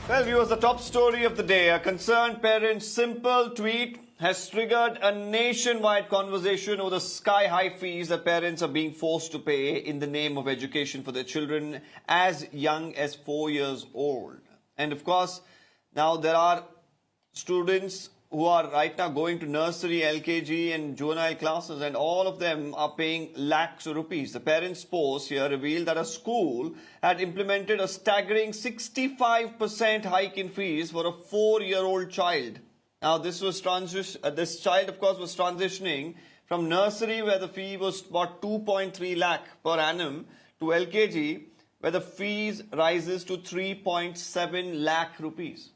Well, viewers, the top story of the day. A concerned parent's simple tweet has triggered a nationwide conversation over the sky-high fees that parents are being forced to pay in the name of education for their children as young as 4 years old. And of course, now there are students who are right now going to nursery, LKG and juvenile classes, and all of them are paying lakhs of rupees. The parents' post here revealed that a school had implemented a staggering 65% hike in fees for a 4-year-old child. Now, this child, of course, was transitioning from nursery, where the fee was about 2.3 lakh per annum, to LKG, where the fees rises to 3.7 lakh rupees.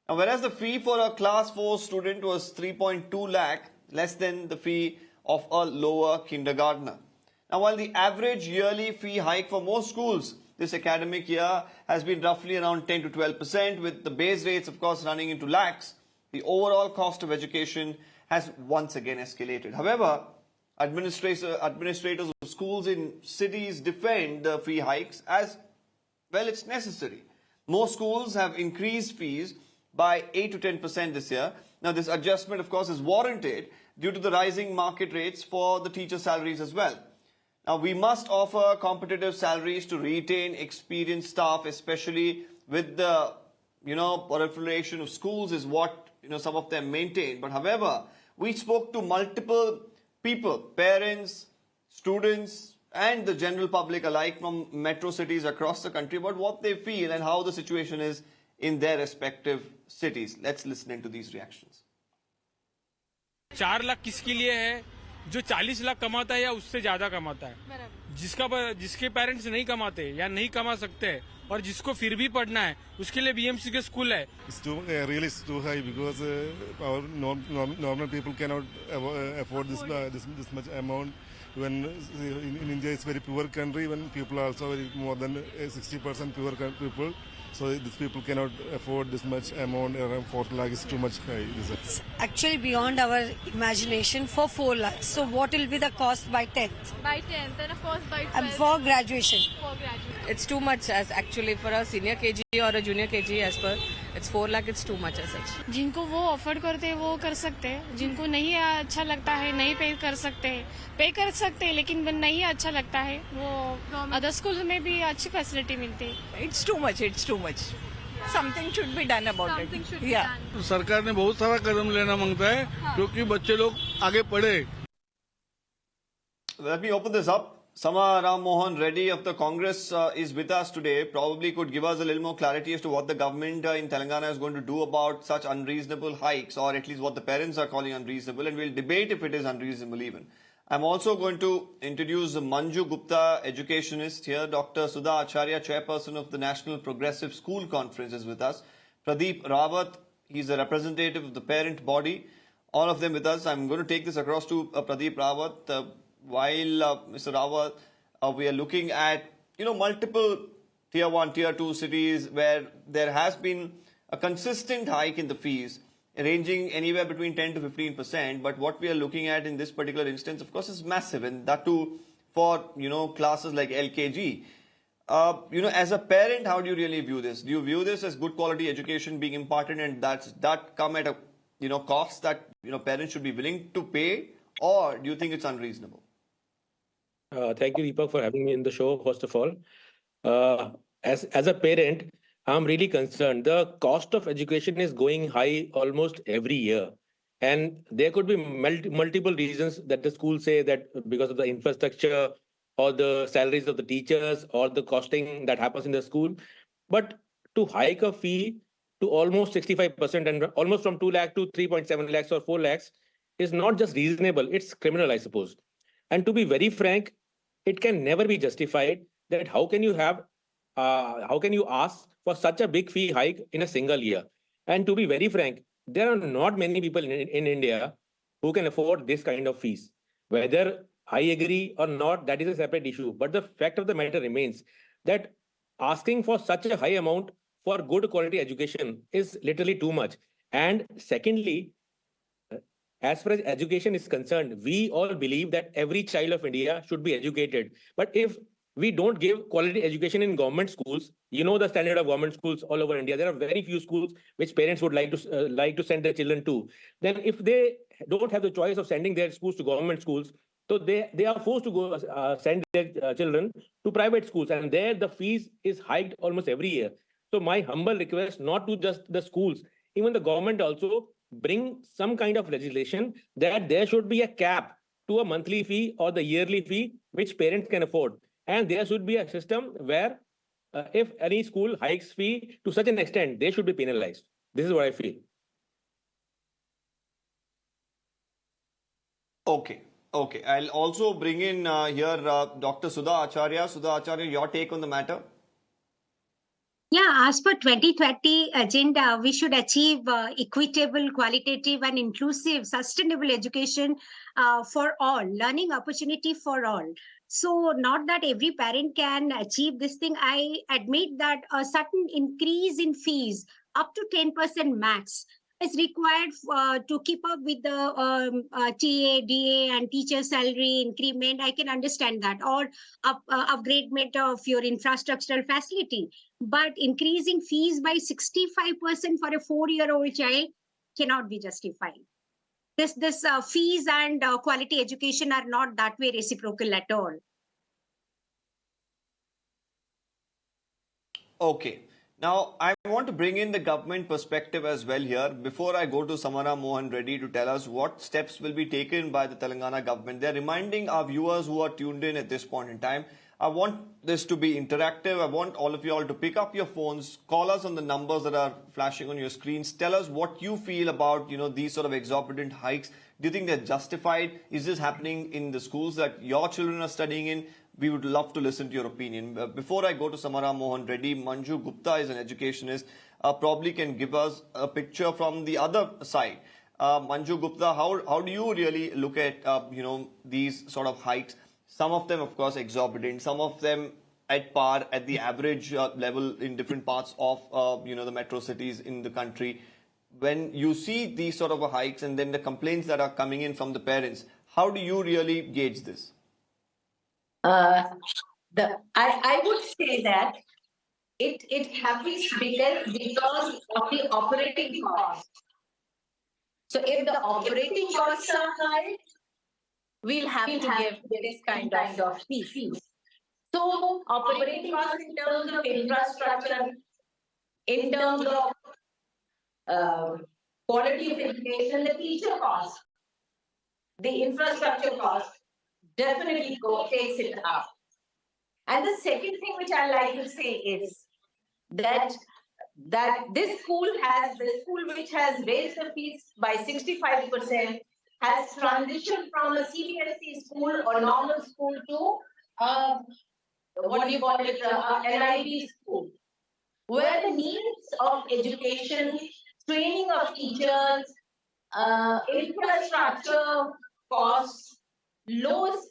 Now, whereas the fee for a class 4 student was 3.2 lakh, less than the fee of a lower kindergartner. Now, while the average yearly fee hike for most schools this academic year has been roughly around 10 to 12%, with the base rates, of course, running into lakhs, the overall cost of education has once again escalated. However, administrators of schools in cities defend the fee hikes as, well, it's necessary. Most schools have increased fees by 8 to 10% this year. Now, this adjustment, of course, is warranted due to the rising market rates for the teacher salaries as well. Now, we must offer competitive salaries to retain experienced staff, especially with the, proliferation of schools is what, some of them maintain. But however, we spoke to multiple people, parents, students, and the general public alike from metro cities across the country about what they feel and how the situation is in their respective cities. Let's listen into these reactions. 4 lakh किसके लिए है? जो 40 लाख कमाता है या उससे ज्यादा कमाता है, जिसके पेरेंट्स नहीं कमाते या नहीं कमा सकते और जिसको फिर भी पढ़ना है, उसके लिए बीएमसी के स्कूल है. It's really too high because our normal people cannot afford this much amount. When in India it's very poor country, when people are also more than 60% poor people. So these people cannot afford this much amount. Around 4 lakh is too much high. It's actually beyond our imagination for 4 lakhs. So what will be the cost by 10th? By 10th, and of course by 12th. For graduation. It's too much as actually for a senior KG or a junior KG as per. It's 4 lakh, it's too much as such. जिनको वो afford करते हैं वो कर सकते हैं, जिनको नहीं अच्छा लगता है नहीं पे कर सकते हैं, लेकिन नहीं अच्छा लगता है वो अदर स्कूल में भी अच्छी फैसिलिटी मिलती है. It's too much. Something should be done about it. Yeah. सरकार ने बहुत सारा कदम लेना मांगता है क्योंकि बच्चे लोग आगे पढ़े. Let me open this up. Sama Ram Mohan Reddy of the Congress is with us today. Probably could give us a little more clarity as to what the government in Telangana is going to do about such unreasonable hikes, or at least what the parents are calling unreasonable, and we'll debate if it is unreasonable even. I'm also going to introduce Manju Gupta, educationist here. Dr. Sudha Acharya, Chairperson of the National Progressive School Conference, is with us. Pradeep Rawat, he's a representative of the parent body. All of them with us. I'm going to take this across to Pradeep Rawat. While Mr. Rawat, we are looking at, multiple tier 1, tier 2 cities where there has been a consistent hike in the fees, ranging anywhere between 10 to 15%. But what we are looking at in this particular instance, of course, is massive. And that too for, classes like LKG. As a parent, how do you really view this? Do you view this as good quality education being imparted, and that come at a, cost that, parents should be willing to pay? Or do you think it's unreasonable? Thank you, Deepak, for having me in the show, first of all. As a parent, I'm really concerned. The cost of education is going high almost every year. And there could be multiple reasons that the schools say that because of the infrastructure or the salaries of the teachers or the costing that happens in the school. But to hike a fee to almost 65% and almost from 2 lakh to 3.7 lakhs or 4 lakhs is not just reasonable, it's criminal, I suppose. And to be very frank, it can never be justified that how can you ask for such a big fee hike in a single year? And to be very frank, there are not many people in India who can afford this kind of fees. Whether I agree or not, that is a separate issue. But the fact of the matter remains that asking for such a high amount for good quality education is literally too much. And secondly, as far as education is concerned, we all believe that every child of India should be educated. But if we don't give quality education in government schools. You know the standard of government schools all over India. There are very few schools which parents would like to send their children to. Then, if they don't have the choice of sending their schools to government schools, so they are forced to go send their children to private schools, and there the fees is hiked almost every year. So my humble request, not to just the schools, even the government also bring some kind of legislation that there should be a cap to a monthly fee or the yearly fee which parents can afford. And there should be a system where if any school hikes fee to such an extent, they should be penalized. This is what I feel. Okay. Okay. I'll also bring in here Dr. Sudha Acharya. Sudha Acharya, your take on the matter? Yeah, as per 2030 agenda, we should achieve equitable, qualitative and inclusive, sustainable education for all, learning opportunity for all. So not that every parent can achieve this thing. I admit that a certain increase in fees up to 10% max is required to keep up with the TA, DA and teacher salary increment. I can understand that, or upgradement of your infrastructural facility. But increasing fees by 65% for a 4-year-old child cannot be justified. This fees and quality education are not that way reciprocal at all. Okay. Now, I want to bring in the government perspective as well here. Before I go to Samara Mohan Reddy to tell us what steps will be taken by the Telangana government, they're reminding our viewers who are tuned in at this point in time, I want this to be interactive. I want all of you all to pick up your phones, call us on the numbers that are flashing on your screens. Tell us what you feel about, these sort of exorbitant hikes. Do you think they're justified? Is this happening in the schools that your children are studying in? We would love to listen to your opinion. Before I go to Samara Mohan Reddy, Manju Gupta is an educationist, probably can give us a picture from the other side. Manju Gupta, how do you really look at, these sort of hikes? Some of them, of course, exorbitant. Some of them at par, at the average level in different parts of, the metro cities in the country. When you see these sort of hikes and then the complaints that are coming in from the parents, how do you really gauge this? I would say that it happens because of the operating cost. So if the operating costs are high, we'll have to give this kind of fees. So operating costs in terms of infrastructure, in terms of quality of education, the teacher cost, the infrastructure cost definitely takes it up. And the second thing which I like to say is that this school which has raised the fees by 65% has transitioned from a CBSE school or normal school to an IB school, where the needs of education, training of teachers, infrastructure costs, less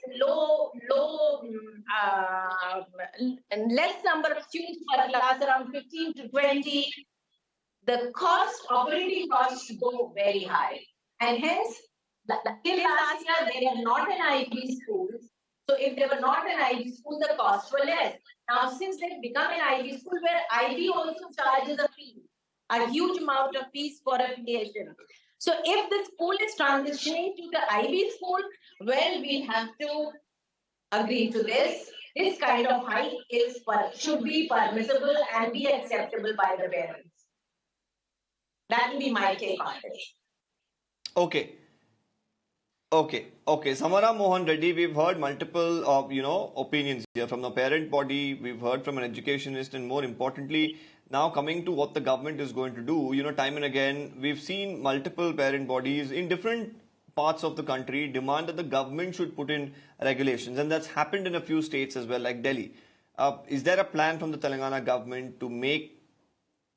number of students per class, around 15 to 20, the operating costs go very high. And hence, till last year, they were not an IB school. So if they were not an IB school, the costs were less. Now, since they've become an IB school, where IB also charges a fee, a huge amount of fees for affiliation. So if the school is transitioning to the IB school, well, we have to agree to this. This kind of hike should be permissible and be acceptable by the parents. That will be my take on this. Okay. Samara Mohan Reddy, we've heard multiple, opinions here from the parent body. We've heard from an educationist, and more importantly, now coming to what the government is going to do, time and again, we've seen multiple parent bodies in different parts of the country demand that the government should put in regulations. And that's happened in a few states as well, like Delhi. Is there a plan from the Telangana government to make,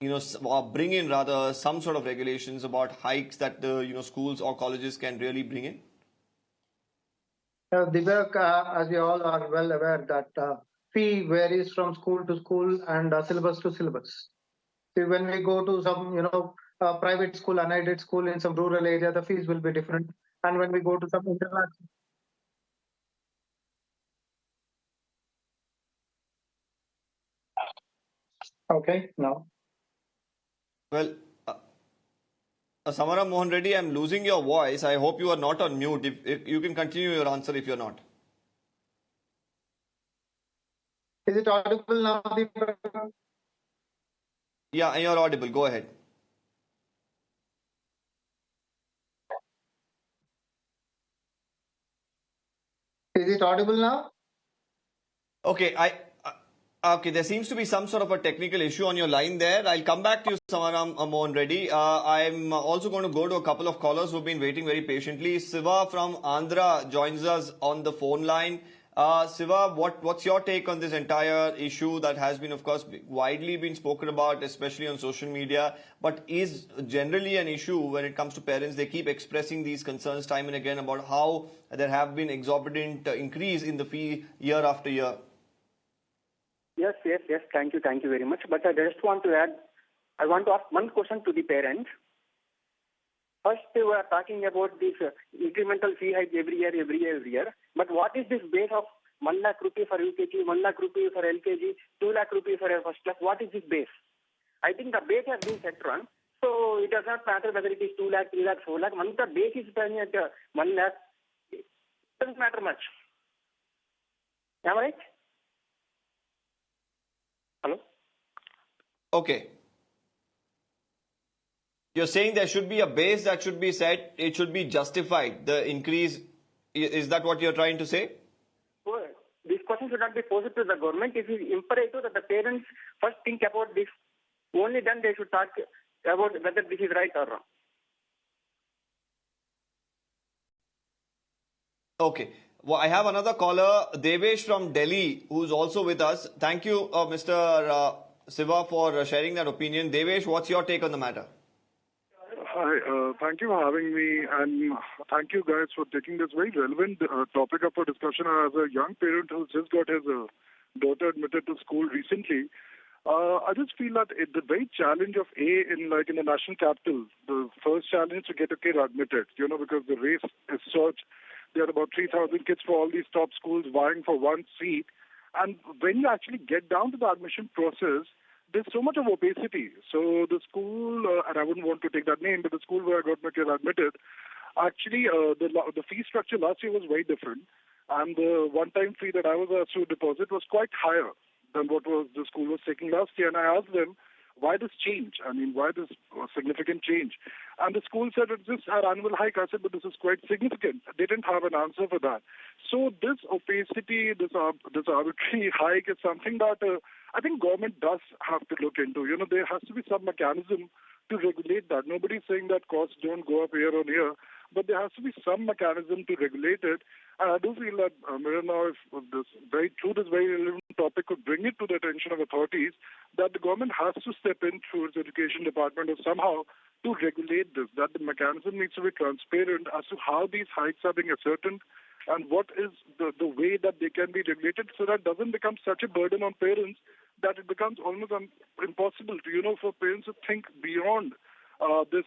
bring in rather some sort of regulations about hikes that the, schools or colleges can really bring in? Deepak, as you all are well aware, that fee varies from school to school and syllabus to syllabus. See, when we go to some, private school, unaided school in some rural area, the fees will be different. And when we go to some international, Okay, now. Well, Samara Mohan Reddy, I'm losing your voice. I hope you are not on mute. If you can continue your answer if you're not. Is it audible now, Deepak? Yeah, you're audible. Go ahead. Is it audible now? Okay, okay, there seems to be some sort of a technical issue on your line there. I'll come back to you, Samaram Mohan Reddy. I'm also going to go to a couple of callers who've been waiting very patiently. Siva from Andhra joins us on the phone line. Siva, what's your take on this entire issue that has been, of course, widely been spoken about, especially on social media, but is generally an issue when it comes to parents? They keep expressing these concerns time and again about how there have been exorbitant increase in the fee year after year. Yes. Thank you very much. But I just want to add, I want to ask one question to the parents. First, we are talking about this incremental fee hike every year. But what is this base of 1 lakh rupee for UKG, 1 lakh rupee for LKG, 2 lakh rupee for a first class? What is this base? I think the base has been set wrong. So it does not matter whether it is 2 lakh, 3 lakh, 4 lakh. Once the base is done at 1 lakh, it doesn't matter much. Am I right? Hello? Okay. You're saying there should be a base that should be set, it should be justified, the increase. Is that what you're trying to say? So this question should not be posed to the government. It is imperative that the parents first think about this. Only then they should talk about whether this is right or wrong. Okay. Well, I have another caller, Devesh from Delhi, who's also with us. Thank you, Mr. Siva, for sharing that opinion. Devesh, what's your take on the matter? Hi, thank you for having me, and thank you guys for taking this very relevant topic up for discussion. As a young parent who's just got his daughter admitted to school recently, I just feel that the very challenge of in the national capital, the first challenge to get a kid admitted, because the race is such. There are about 3,000 kids for all these top schools vying for one seat, and when you actually get down to the admission process, there's so much of opacity. So the school, and I wouldn't want to take that name, but the school where I got my kid admitted, actually the fee structure last year was very different. And the one-time fee that I was asked to deposit was quite higher than what the school was taking last year. And I asked them, why this change? I mean, why this significant change? And the school said it's just our annual hike. I said, but this is quite significant. They didn't have an answer for that. So this opacity, this arbitrary hike is something that I think government does have to look into. There has to be some mechanism to regulate that. Nobody's saying that costs don't go up year on year, but there has to be some mechanism to regulate it. And I do feel that, now, if this very relevant topic could bring it to the attention of authorities, that the government has to step in through its education department or somehow to regulate this, that the mechanism needs to be transparent as to how these hikes are being ascertained and what is the way that they can be regulated so that it doesn't become such a burden on parents that it becomes almost impossible to, for parents to think beyond this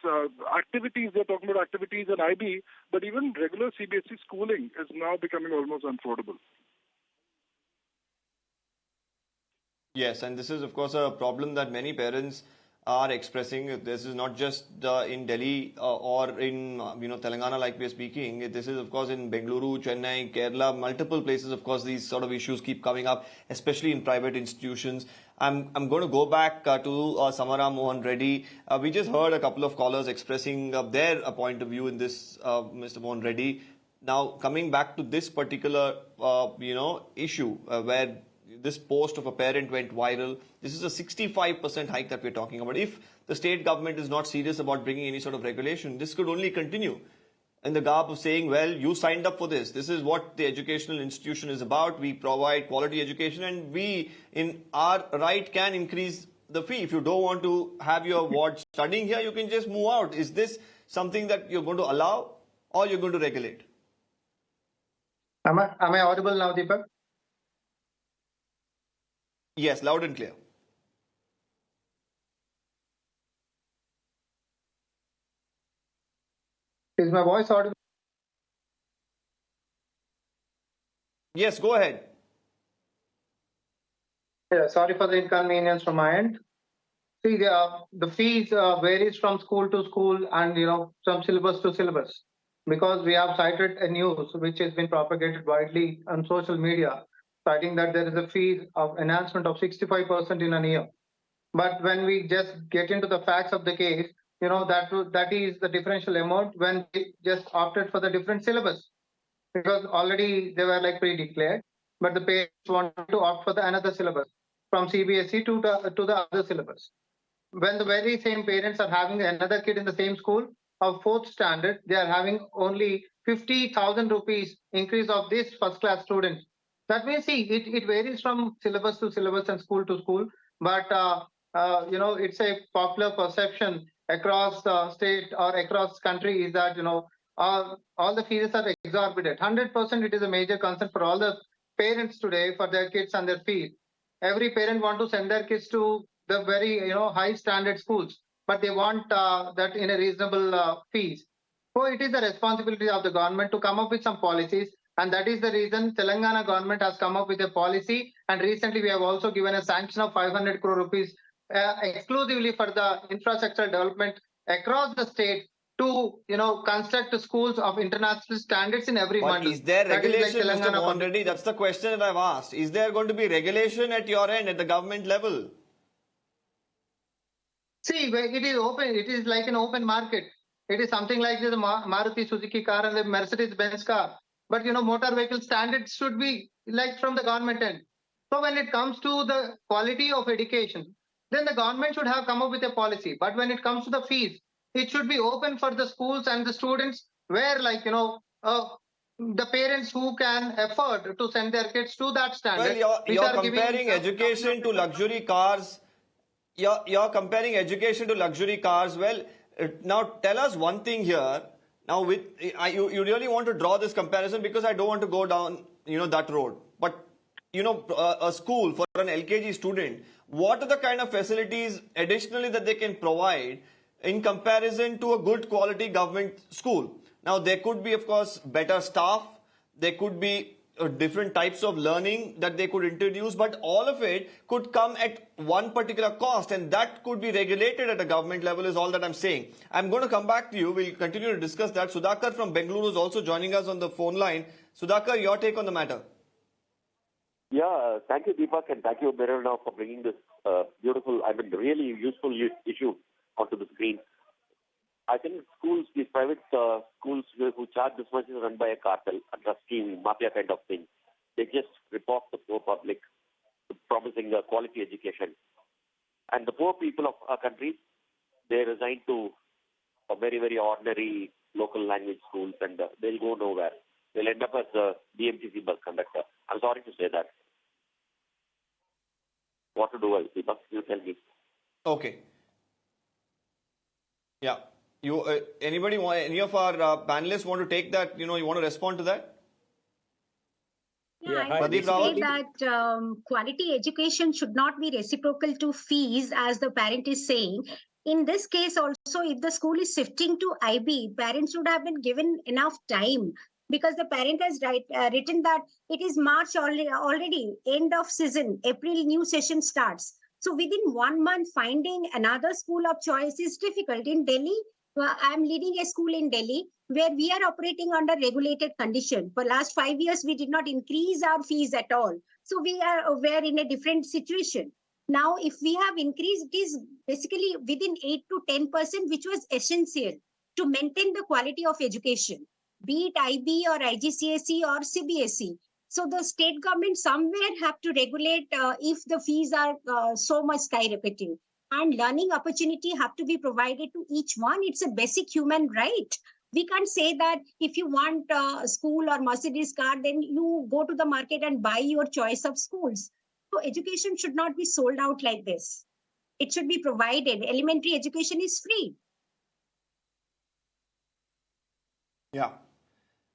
activities. They're talking about activities and IB, but even regular CBSE schooling is now becoming almost unaffordable. Yes, and this is, of course, a problem that many parents are expressing. This is not just in Delhi or in Telangana, like we are speaking. This is, of course, in Bengaluru, Chennai, Kerala, multiple places. Of course, these sort of issues keep coming up, especially in private institutions. I'm going to go back to Samara Mohan Reddy. We just heard a couple of callers expressing their point of view in this, Mr. Mohan Reddy. Now, coming back to this particular, issue where this post of a parent went viral. This is a 65% hike that we're talking about. If the state government is not serious about bringing any sort of regulation, this could only continue in the garb of saying, well, you signed up for this. This is what the educational institution is about. We provide quality education and we, in our right, can increase the fee. If you don't want to have your ward studying here, you can just move out. Is this something that you're going to allow or you're going to regulate? Am I audible now, Deepak? Yes, loud and clear. Is my voice audible? Yes, go ahead. Yeah, sorry for the inconvenience from my end. See, the fees varies from school to school and, from syllabus to syllabus. Because we have cited a news which has been propagated widely on social media, citing that there is a fee of enhancement of 65% in a year. But when we just get into the facts of the case, that is the differential amount when we just opted for the different syllabus. Because already they were like pre-declared, but the parents wanted to opt for the another syllabus from CBSE to the other syllabus. When the very same parents are having another kid in the same school of fourth standard, they are having only 50,000 rupees increase of this first class student. That means, see, it varies from syllabus to syllabus and school to school, but it's a popular perception across the state or across country is that all the fees are exorbitant. 100% it is a major concern for all the parents today for their kids and their fees. Every parent want to send their kids to the very high standard schools, but they want that in a reasonable fees. So it is the responsibility of the government to come up with some policies, and that is the reason Telangana government has come up with a policy. And recently we have also given a sanction of 500 crore rupees exclusively for the infrastructural development across the state to construct schools of international standards in every But mandal. is there regulation, like Mr. Mohan Reddy? That's the question that I've asked. Is there going to be regulation at your end, at the government level? See, it is open. It is like an open market. It is something like the Maruti Suzuki car and the Mercedes Benz car. But motor vehicle standards should be like from the government end. So when it comes to the quality of education, then the government should have come up with a policy. But when it comes to the fees, it should be open for the schools and the students where the parents who can afford to send their kids to that standard. Well, you're comparing education to luxury cars. You're comparing education to luxury cars. Well, now tell us one thing here. Now, you really want to draw this comparison because I don't want to go down, that road. But, a school for an LKG student, what are the kind of facilities additionally that they can provide in comparison to a good quality government school? Now, there could be, of course, better staff. There could be different types of learning that they could introduce, but all of it could come at one particular cost, and that could be regulated at a government level is all that I'm saying. I'm going to come back to you. We'll continue to discuss that. Sudhakar from Bengaluru is also joining us on the phone line. Sudhakar, your take on the matter. Yeah, thank you, Deepak, and thank you, Mirana, for bringing this beautiful, really useful issue onto the screen. I think schools, these private schools who charge this much is run by a cartel, a trust scheme, mafia kind of thing. They just rip off the poor public, promising a quality education. And the poor people of our country, they resign to a very, very ordinary local language schools, and they'll go nowhere. They'll end up as a BMTC bus conductor. I'm sorry to say that. What to do, Deepak? You tell me. Okay. Yeah. Any of our panelists want to take that? You want to respond to that? Yeah, I would say that quality education should not be reciprocal to fees, as the parent is saying. In this case also, if the school is shifting to IB, parents should have been given enough time, because the parent has written that it is March already, end of season, April new session starts. So within 1 month, finding another school of choice is difficult. In Delhi, I'm leading a school in Delhi where we are operating under regulated condition. For last 5 years, we did not increase our fees at all. So we're in a different situation. Now, if we have increased, it is basically within 8 to 10%, which was essential to maintain the quality of education, be it IB or IGCSE or CBSE. So the state government somewhere have to regulate if the fees are so much skyrocketing. And learning opportunity have to be provided to each one. It's a basic human right. We can't say that if you want a school or Mercedes car, then you go to the market and buy your choice of schools. So education should not be sold out like this. It should be provided. Elementary education is free. Yeah.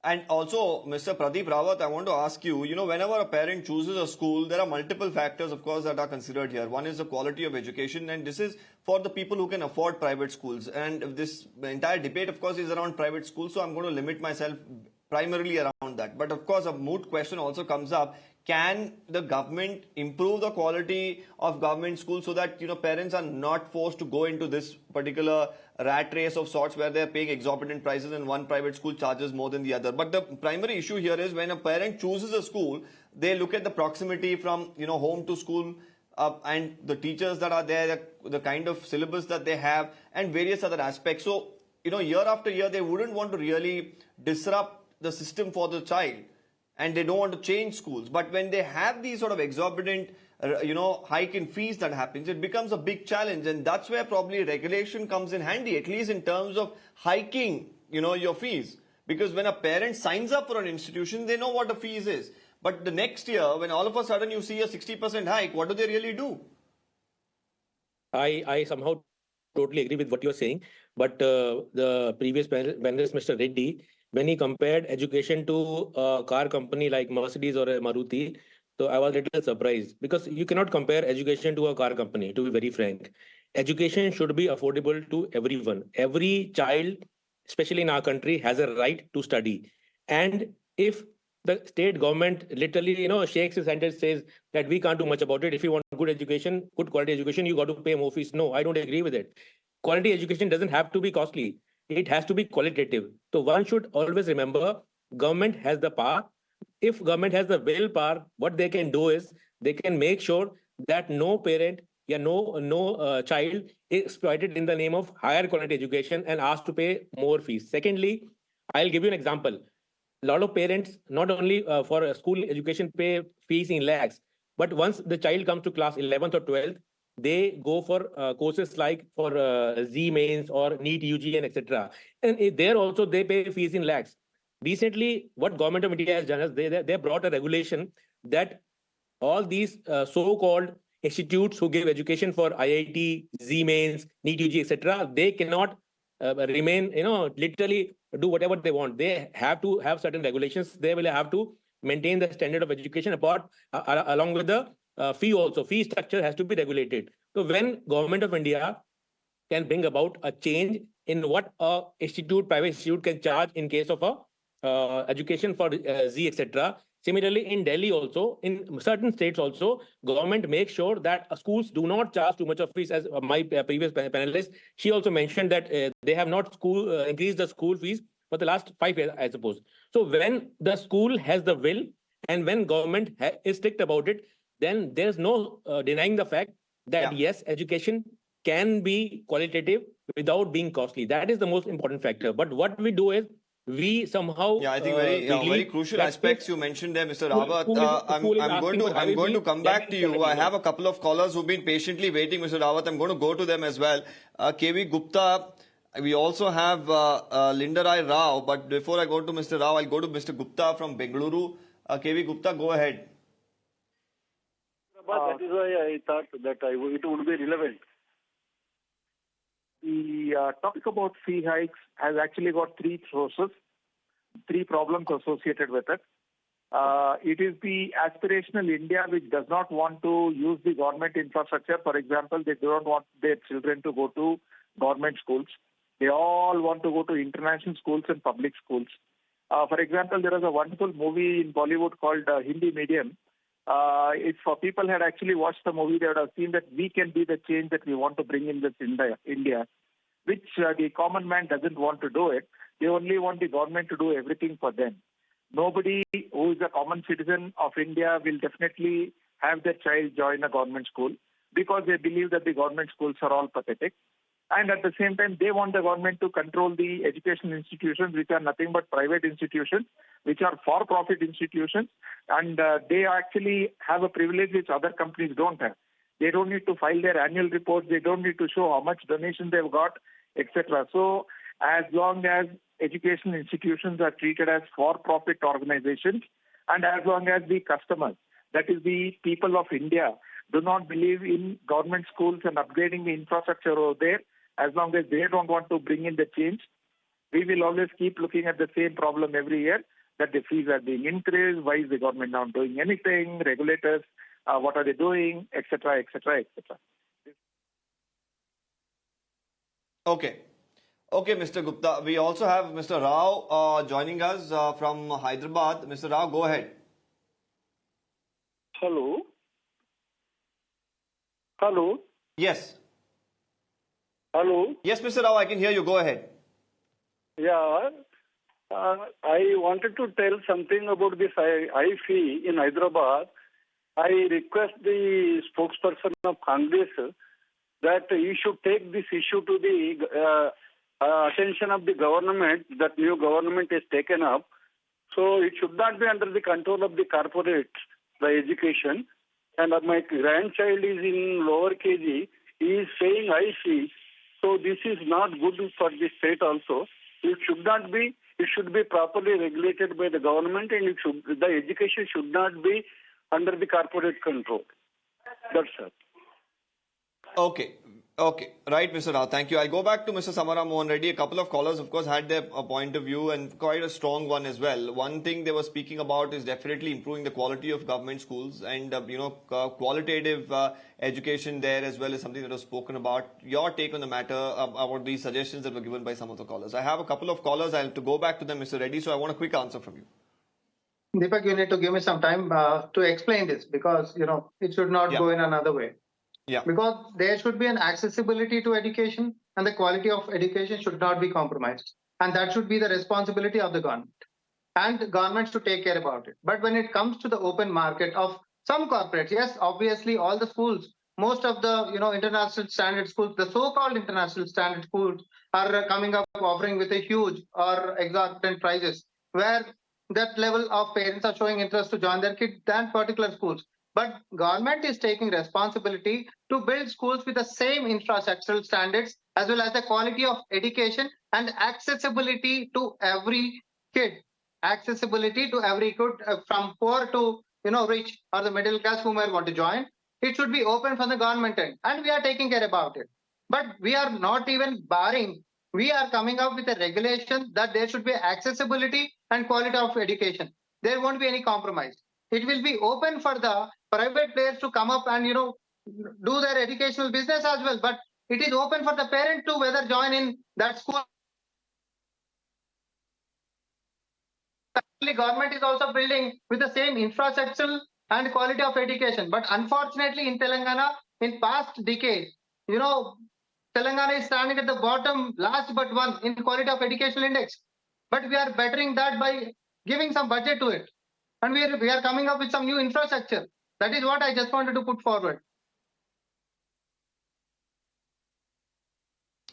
And also, Mr. Pradeep Rawat, I want to ask you, whenever a parent chooses a school, there are multiple factors, of course, that are considered here. One is the quality of education, and this is for the people who can afford private schools. And this entire debate, of course, is around private schools, so I'm going to limit myself primarily around that. But of course, a moot question also comes up. can the government improve the quality of government schools so that parents are not forced to go into this particular rat race of sorts where they're paying exorbitant prices and one private school charges more than the other? But the primary issue here is when a parent chooses a school, they look at the proximity from home to school, and the teachers that are there, the kind of syllabus that they have, and various other aspects. So year after year, they wouldn't want to really disrupt the system for the child, and they don't want to change schools. But when they have these sort of exorbitant hike in fees that happens, it becomes a big challenge, and that's where probably regulation comes in handy, at least in terms of hiking your fees. Because when a parent signs up for an institution, they know what the fees is. But the next year, when all of a sudden you see a 60% hike, what do they really do? I somehow totally agree with what you're saying. But the previous panelist, Mr. Reddy, when he compared education to a car company like Mercedes or a Maruti, so I was a little surprised, because you cannot compare education to a car company, to be very frank. Education should be affordable to everyone. Every child, especially in our country, has a right to study. And if the state government literally, shakes his hand and says that we can't do much about it. If you want good education, good quality education, you got to pay more fees. No, I don't agree with it. Quality education doesn't have to be costly. It has to be qualitative. So one should always remember, government has the power. If government has the willpower, what they can do is they can make sure that no parent, no child is exploited in the name of higher quality education and asked to pay more fees. Secondly, I'll give you an example. A lot of parents, not only for school education, pay fees in lakhs, but once the child comes to class 11th or 12th, they go for courses like for Z mains or NEET UG and etc. And there also they pay fees in lakhs. Recently, what government of India has done is they brought a regulation that all these so-called institutes who give education for IIT, Z mains, NEET UG, etc., they cannot remain, literally do whatever they want. They have to have certain regulations. They will have to maintain the standard of education along with the fee also. Fee structure has to be regulated. So when government of India can bring about a change in what a private institute can charge in case of a education for Z, etc. Similarly, in Delhi also, in certain states also, government makes sure that schools do not charge too much of fees. As my previous panelist, she also mentioned that they have not increased the school fees for the last 5 years, I suppose. So when the school has the will and when government is strict about it, then there's no denying the fact that yes, education can be qualitative without being costly. That is the most important factor. But what we do is we somehow I think very crucial aspects you mentioned there, Mr. Rawat. I'm going to come back to you. I have a couple of callers who've been patiently waiting, Mr. Rawat. I'm going to go to them as well. KV Gupta, we also have Linda Rai Rao, but before I go to Mr. Rao, I'll go to Mr. Gupta from Bengaluru. KV Gupta, go ahead. That is why I thought that it would be relevant. The topic about fee hikes has actually got three sources, three problems associated with it. It is the aspirational India which does not want to use the government infrastructure. For example, they don't want their children to go to government schools. They all want to go to international schools and public schools. For example, there was a wonderful movie in Bollywood called Hindi Medium. If people had actually watched the movie, they would have seen that we can be the change that we want to bring in this India, which the common man doesn't want to do it. They only want the government to do everything for them. Nobody who is a common citizen of India will definitely have their child join a government school because they believe that the government schools are all pathetic. And at the same time, they want the government to control the educational institutions, which are nothing but private institutions, which are for-profit institutions. And they actually have a privilege which other companies don't have. They don't need to file their annual reports. They don't need to show how much donation they've got, etc. So as long as educational institutions are treated as for-profit organizations, and as long as the customers, that is the people of India, do not believe in government schools and upgrading the infrastructure over there, as long as they don't want to bring in the change, we will always keep looking at the same problem every year, that the fees are being increased, why is the government not doing anything, regulators, what are they doing, etc., etc., etc. Okay, Mr. Gupta. We also have Mr. Rao joining us from Hyderabad. Mr. Rao, go ahead. Hello. Yes. Hello. Yes, Mr. Rao, I can hear you. Go ahead. Yeah. I wanted to tell something about this high fee in Hyderabad. I request the spokesperson of Congress that he should take this issue to the attention of the government, that new government is taken up. So it should not be under the control of the corporate, the education. And my grandchild is in lower KG. He is paying high fee. So this is not good for the state also. It should not be. It should be properly regulated by the government, and the education should not be under the corporate control. That's it. Okay. Right, Mr. Rao. Thank you. I'll go back to Mr. Samara Mohan Reddy. A couple of callers, of course, had their point of view and quite a strong one as well. One thing they were speaking about is definitely improving the quality of government schools and, qualitative education there as well is something that was spoken about. Your take on the matter about these suggestions that were given by some of the callers. I have a couple of callers. I'll have to go back to them, Mr. Reddy, so I want a quick answer from you. Deepak, you need to give me some time to explain this because, it should not go in another way. Yeah. Because there should be an accessibility to education and the quality of education should not be compromised. And that should be the responsibility of the government. And the government should take care about it. But when it comes to the open market of some corporates, yes, obviously all the schools, most of the international standard schools, the so-called international standard schools are coming up offering with a huge or exorbitant prices where that level of parents are showing interest to join their kids than particular schools. But government is taking responsibility to build schools with the same infrastructural standards as well as the quality of education and accessibility to every kid. Accessibility to every kid from poor to rich or the middle class who might want to join. It should be open from the government end, and we are taking care about it. But we are not even barring. We are coming up with a regulation that there should be accessibility and quality of education. There won't be any compromise. It will be open for the private players to come up and do their educational business as well. But it is open for the parent to whether join in that school. The government is also building with the same infrastructure and quality of education. But unfortunately, in Telangana, in past decades, Telangana is standing at the bottom, last but one in quality of educational index. But we are bettering that by giving some budget to it. And we are coming up with some new infrastructure. That is what I just wanted to put forward.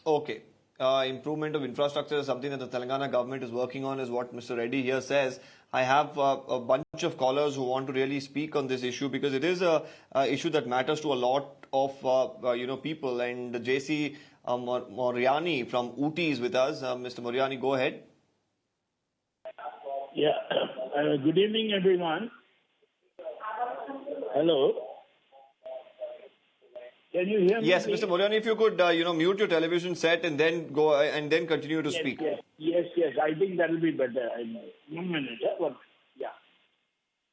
Okay. Improvement of infrastructure is something that the Telangana government is working on, is what Mr. Reddy here says. I have a bunch of callers who want to really speak on this issue because it is a issue that matters to a lot of people. And JC Moriani from Ooty is with us. Mr. Moriani, go ahead. Yeah. Good evening, everyone. Hello. Can you hear me? Yes, Mr. Moriani, if you could, mute your television set and then go and then continue to speak. Yes. I think that will be better. 1 minute.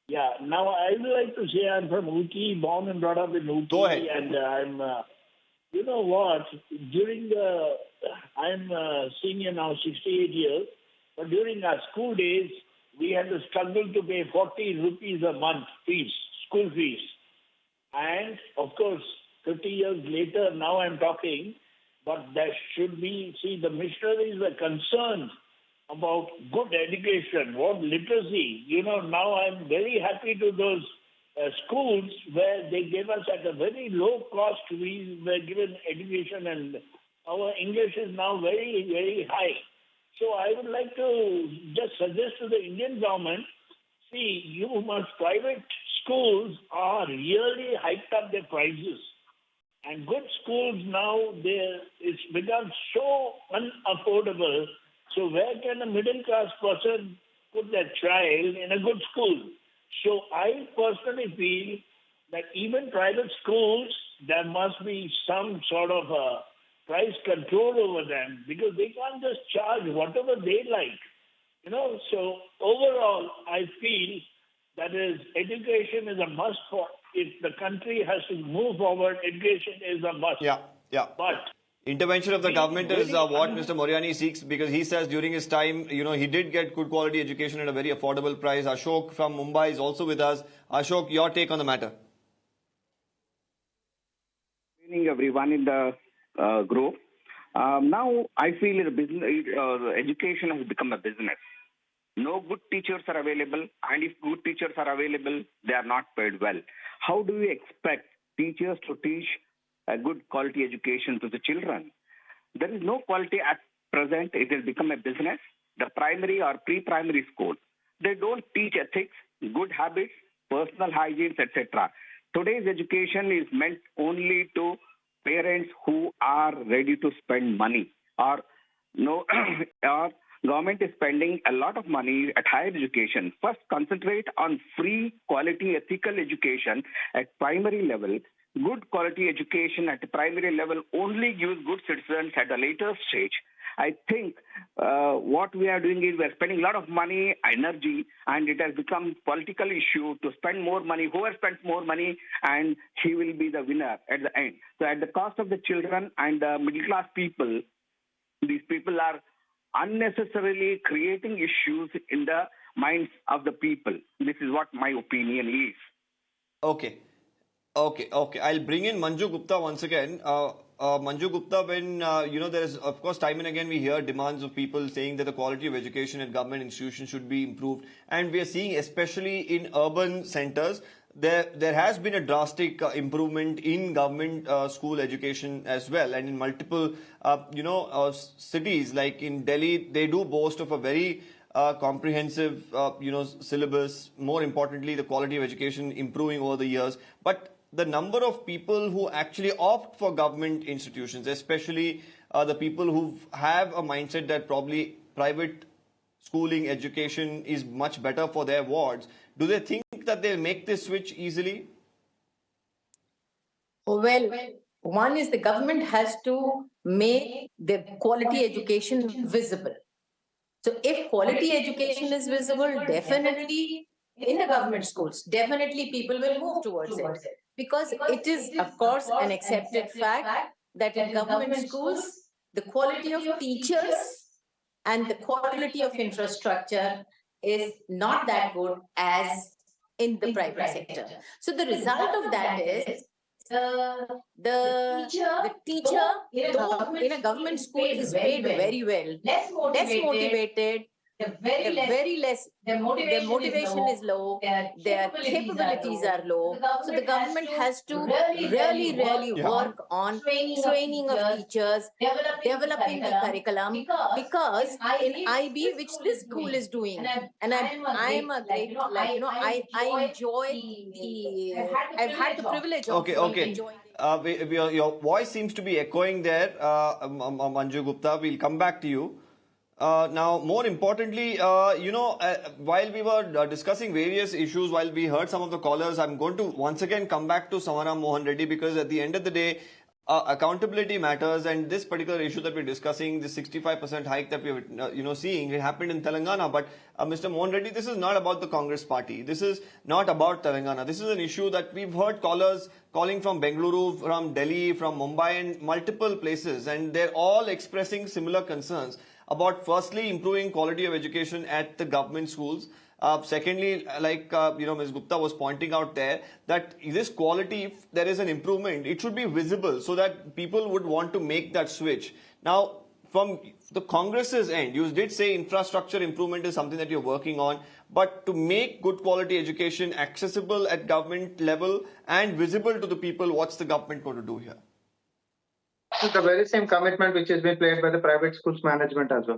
Yeah. Now I would like to say I'm from Ooty, born and brought up in Ooty. Go ahead. And I'm, you know what? I'm senior now, 68 years. But during our school days, we had to struggle to pay 40 rupees a month fees, school fees. And of course, 50 years later, now I'm talking, but there should be, the missionaries were concerned about good education, what literacy. Now I'm very happy to those schools where they gave us at a very low cost, we were given education, and our English is now very, very high. So I would like to just suggest to the Indian government, private schools are really hiked up their prices. And good schools now, it's become so unaffordable. So where can a middle class person put their child in a good school? So I personally feel that even private schools, there must be some sort of a price control over them because they can't just charge whatever they like. So overall, I feel that education is a must for, if the country has to move forward, education is a must. Yeah. But intervention of the government is what Mr. Moriani seeks because he says during his time, he did get good quality education at a very affordable price. Ashok from Mumbai is also with us. Ashok, your take on the matter? morning, everyone in the group. Now, I feel education has become a business. No good teachers are available, and if good teachers are available, they are not paid well. How do we expect teachers to teach a good quality education to the children? There is no quality at present. It has become a business. The primary or pre-primary school, they don't teach ethics, good habits, personal hygiene, etc. Today's education is meant only to parents who are ready to spend money, or no, or government is spending a lot of money at higher education. First, concentrate on free, quality, ethical education at primary level. Good quality education at the primary level only gives good citizens at a later stage. I think what we are doing is we are spending a lot of money, energy, and it has become political issue to spend more money. Whoever spends more money, and he will be the winner at the end. So at the cost of the children and the middle class people, these people are unnecessarily creating issues in the minds of the people. This is what my opinion is. Okay. I'll bring in Manju Gupta once again. Manju Gupta, when, there is, of course, time and again we hear demands of people saying that the quality of education at government institutions should be improved. And we are seeing, especially in urban centers, there has been a drastic improvement in government school education as well. And in multiple, cities like in Delhi, they do boast of a very comprehensive, syllabus. More importantly, the quality of education improving over the years. But the number of people who actually opt for government institutions, especially the people who have a mindset that probably private schooling education is much better for their wards, do they think that they'll make this switch easily? Well, one is the government has to make the quality education visible. So if quality education is visible, definitely in the government schools, definitely people will move towards it. Because it is, of course, an accepted fact that in government schools, the quality of teachers and the quality of infrastructure is not that good as in the private sector. So the result of that is the teacher in a government school is paid very well, less motivated, their motivation is low, their capabilities are low. So the government has to really work on training of teachers, developing the curriculum, because in IB, which this school is doing, and I'm a great, I enjoy I've had the privilege of enjoying. Your voice seems to be echoing there, Manju Gupta. We'll come back to you. Now, more importantly, while we were discussing various issues, while we heard some of the callers, I'm going to once again come back to Samara Mohan Reddy, because at the end of the day, accountability matters, and this particular issue that we're discussing, the 65% hike that we're seeing, it happened in Telangana. But Mr. Mohan Reddy, this is not about the Congress party. This is not about Telangana. This is an issue that we've heard callers calling from Bengaluru, from Delhi, from Mumbai, and multiple places, and they're all expressing similar concerns about, firstly, improving quality of education at the government schools. Secondly, like Ms. Gupta was pointing out there, that this quality, if there is an improvement, it should be visible so that people would want to make that switch. Now, from the Congress's end, you did say infrastructure improvement is something that you're working on, but to make good quality education accessible at government level and visible to the people, what's the government going to do here? The very same commitment which has been played by the private schools management as well.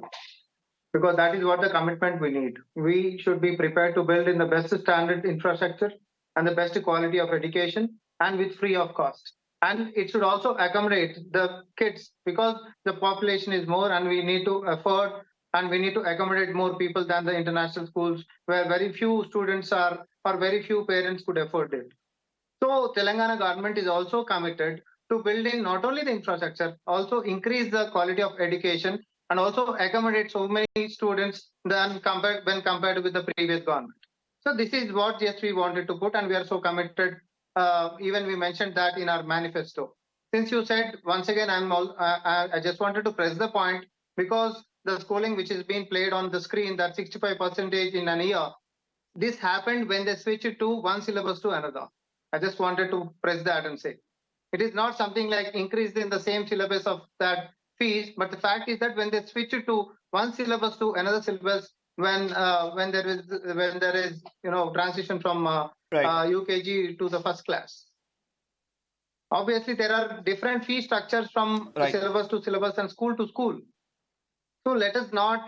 Because that is what the commitment we need. We should be prepared to build in the best standard infrastructure and the best quality of education, and with free of cost. And it should also accommodate the kids, because the population is more and we need to afford and we need to accommodate more people than the international schools, where very few students are or very few parents could afford it. So Telangana government is also committed to building not only the infrastructure, also increase the quality of education and also accommodate so many students when compared with the previous government. So this is what we wanted to put, and we are so committed. Even we mentioned that in our manifesto. Since you said, once again, I just wanted to press the point, because the schooling which is being played on the screen, that 65% in an year, this happened when they switched it to one syllabus to another. I just wanted to press that and say, It is not something like increased in the same syllabus of that fees, but the fact is that when they switch it to one syllabus to another syllabus, when there is transition from UKG to the first class. Obviously, there are different fee structures from syllabus to syllabus and school to school. So let us not,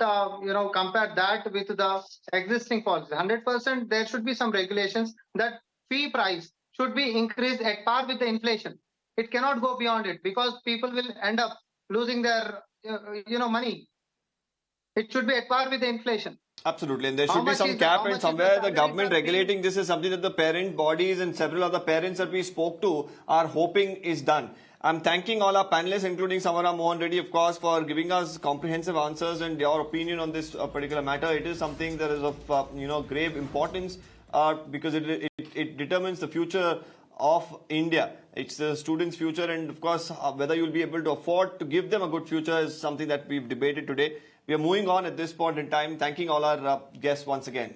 compare that with the existing policy. 100%, there should be some regulations that fee price should be increased at par with the inflation. It cannot go beyond it because people will end up losing their, money. It should be at par with the inflation. Absolutely, and there should be some cap, and somewhere the government regulating this is something that the parent bodies and several other parents that we spoke to are hoping is done. I'm thanking all our panelists, including Samara Mohan Reddy, of course, for giving us comprehensive answers and your opinion on this particular matter. It is something that is of grave importance because it determines the future of India. It's the students' future, and of course, whether you'll be able to afford to give them a good future is something that we've debated today. We are moving on at this point in time, thanking all our guests once again.